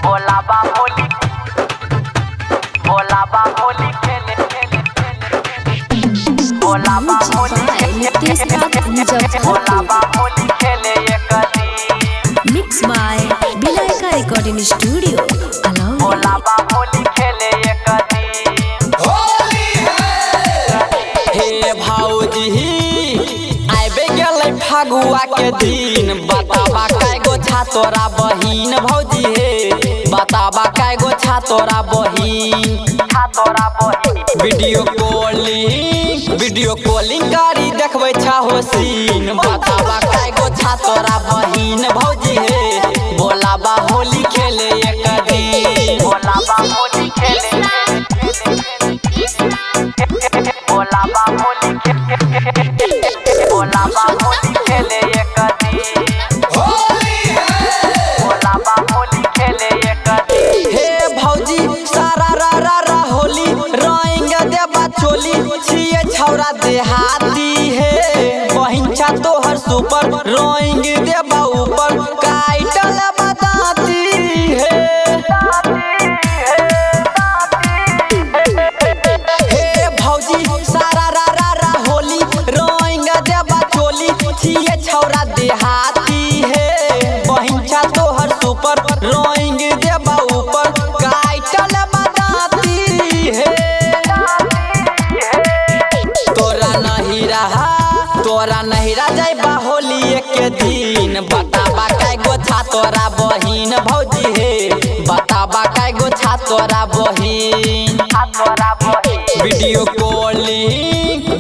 बोलाबा होली खेले बोलाबा होली खेले एक दिन mix by Vinayaka recording studio बोलाबा होली खेले एक दिन हे भौजी आबे गेलै फगुआ के दिन बताबा कैगो छा तोरा बहिन भौजी हे बताबा कैगो छा तोरा बहिन वीडियो कॉलिंग करी देखबै छा होसीन बताबा कैगो छा तोरा बहिन भौजी हे बोलाबा होली खेले एक दिन बोलाबा होली खेले बोलाबा होली खेले एक दिन बोलाबा होली खेले एक दिन हे भौजी सारा रा होली रंग देबा चोली छिए छौरा देहाती हे बहिन छा तोहर सुपर रंग देबा ऊपर काटल बताती हे हे भौजी सारा रा होली रंग देबा चोली छिए छौरा देहाती हे बहिन छा तोहर सुपर रंग देबा ऊपर काटल बताती हे तोरा नहीं रहा जाइबा होली एक दिन बताबा कैगो छा तोरा बहिन भौजी हे बताबा कैगो छा तोरा बहिन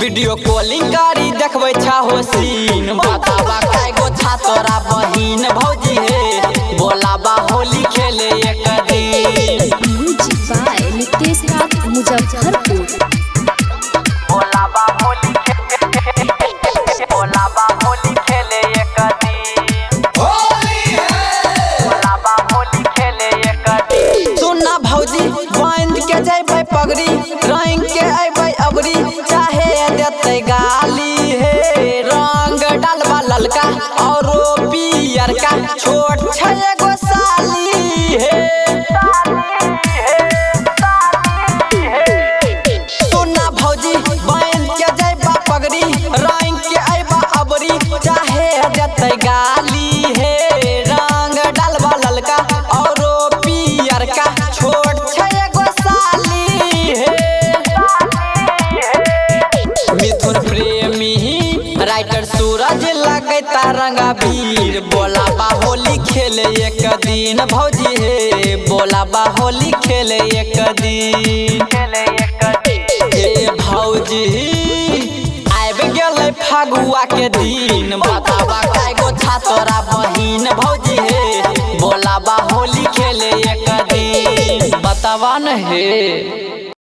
वीडियो कॉलिंग करी देखबै छा होसीन बताबा कैगो छा तोरा बहिन भौजी हे बोलाबा होली खेले एक दिन म्यूजिक बाय नितेश राज मुजफ्फरपुर बोलाबा होली खेले एक दिन बोलाबा होली खेले एक दिन सुनना भौजी बांध के जैबै पगड़ी रंग के अबै अबरी चाहे देते गाली हे रंग डालबा ललका और पियर का छोट छै एगो साली हे सुनना भौजी बांध के जैबा पगड़ी रंग के अबै अबरी चाहे देते गाली हे रंग डालबा ललका और पियर का छोट छै एगो साली हे मिथुन प्रेमी राइटर सूरज लगैता रंगा भीड़ बोलाबा होली खेले एक दिन भौजी हे बोलाबा होली खेले एक दिन हे भौजी आबि गेलै फगुआ के दिन बताबा कैगो छा तोरा बहिन भौजी हे बोलाबा होली खेले एक दिन बताबा न हे।